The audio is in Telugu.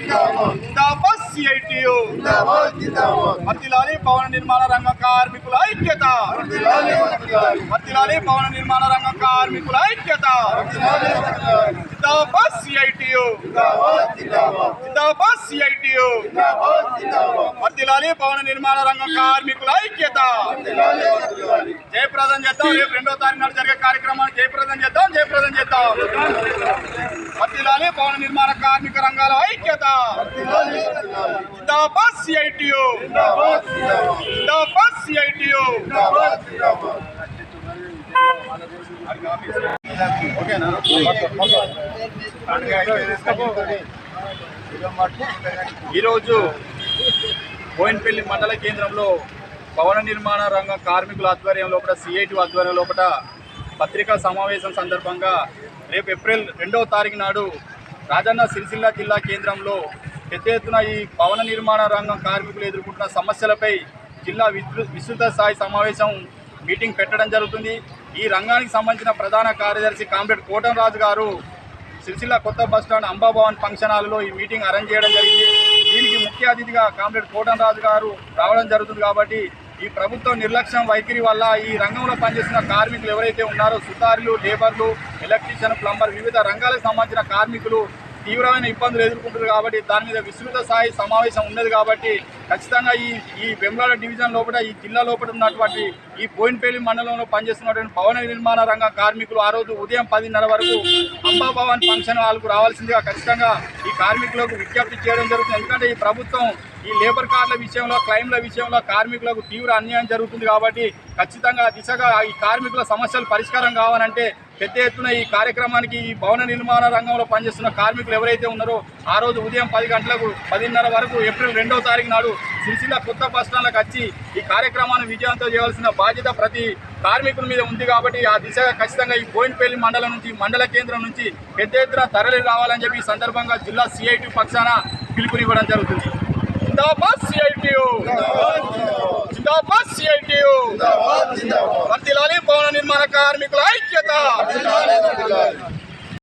జిందాబాద్ సిఐటియు వర్ధిల్లాలి భవన నిర్మాణ రంగ కార్మికుల ఐక్యత వర్ధిల్లాలి భవన నిర్మాణ రంగ కార్మికుల ఐక్యత జిందాబాద్ సిఐటియు జిందాబాద్ సిఐటియు వర్ధిల్లాలి భవన నిర్మాణ రంగ కార్మికుల ఐక్యత జయప్రదం చేద్దాం. రేపు 2వ తారీఖు నాడు జరిగే కార్యక్రమాన్ని జయప్రదం చేద్దాం. వర్ధిల్లాలి భవన నిర్మాణ కార్మిక రంగాల ఐక్యత. జిందాబాద్ సిఐటియు జిందాబాద్ సిఐటియు. ఈరోజు బోయినపల్లి మండల కేంద్రంలో భవన నిర్మాణ రంగ కార్మికుల ఆధ్వర్యంలో సిఐటి ఆధ్వర్యంలో పత్రికా సమావేశం సందర్భంగా రేపు ఏప్రిల్ 2వ తారీఖు నాడు రాజన్న సిరిసిల్ల జిల్లా కేంద్రంలో పెద్ద ఎత్తున ఈ భవన నిర్మాణ రంగం కార్మికులు ఎదుర్కొంటున్న సమస్యలపై జిల్లా విస్తృత స్థాయి సమావేశం మీటింగ్ పెట్టడం జరుగుతుంది. ఈ రంగానికి సంబంధించిన ప్రధాన కార్యదర్శి కామ్రేడ్ కోటంరాజు గారు సిరిసిల్ల కొత్త బస్టాండ్ అంబాభవన్ ఫంక్షన్ హాల్లో ఈ మీటింగ్ అరేంజ్ చేయడం జరిగింది. దీనికి ముఖ్య అతిథిగా కామ్రేడ్ కోటంరాజు గారు రావడం జరుగుతుంది. కాబట్టి ఈ ప్రభుత్వ నిర్లక్ష్యం వైఖరి వల్ల ఈ రంగంలో పనిచేస్తున్న కార్మికులు ఎవరైతే ఉన్నారో సుతారులు, లేబర్లు, ఎలక్ట్రీషియన్, ప్లంబర్ వివిధ రంగాలకు సంబంధించిన కార్మికులు తీవ్రమైన ఇబ్బందులు ఎదుర్కొంటున్నారు. కాబట్టి దాని మీద విస్తృత స్థాయి సమావేశం ఉన్నది. కాబట్టి ఖచ్చితంగా ఈ వేములవాడ డివిజన్ లోపల ఈ జిల్లా లోపల ఉన్నటువంటి ఈ బోయినపల్లి మండలంలో పనిచేస్తున్నటువంటి భవన నిర్మాణ రంగ కార్మికులు ఆ రోజు ఉదయం 10:30 వరకు అంబాభవన్ ఫంక్షన్ హాల్కు రావాల్సిందిగా ఖచ్చితంగా ఈ కార్మికులకు విజ్ఞప్తి చేయడం జరుగుతుంది. ఎందుకంటే ఈ ప్రభుత్వం ఈ లేబర్ కార్డుల విషయంలో, క్లెయిమ్ల విషయంలో కార్మికులకు తీవ్ర అన్యాయం జరుగుతుంది. కాబట్టి ఖచ్చితంగా దిశగా ఈ కార్మికుల సమస్యలు పరిష్కారం కావాలంటే పెద్ద ఎత్తున ఈ కార్యక్రమానికి ఈ భవన నిర్మాణ రంగంలో పనిచేస్తున్న కార్మికులు ఎవరైతే ఉన్నారో ఆ రోజు ఉదయం 10 గంటలకు 10:30 వరకు ఏప్రిల్ 2వ తారీఖు నాడు సిరిసిల్ల కొత్త బస్టాండ్లకు వచ్చి ఈ కార్యక్రమాన్ని విజయవంతం చేయవలసిన బాధ్యత ప్రతి కార్మికుల మీద ఉంది. కాబట్టి ఆ దిశగా ఖచ్చితంగా ఈ బోయినపల్లి మండలం నుంచి మండల కేంద్రం నుంచి పెద్ద ఎత్తున తరలి రావాలని చెప్పి ఈ సందర్భంగా జిల్లా సిఐటి పక్షాన పిలుపునివ్వడం జరుగుతుంది. జిందాబాద్ సిఐటియు జిందాబాద్ సిఐటియు. వర్ధిల్లాలి భవన నిర్మాణ కార్మికుల ఐక్యత.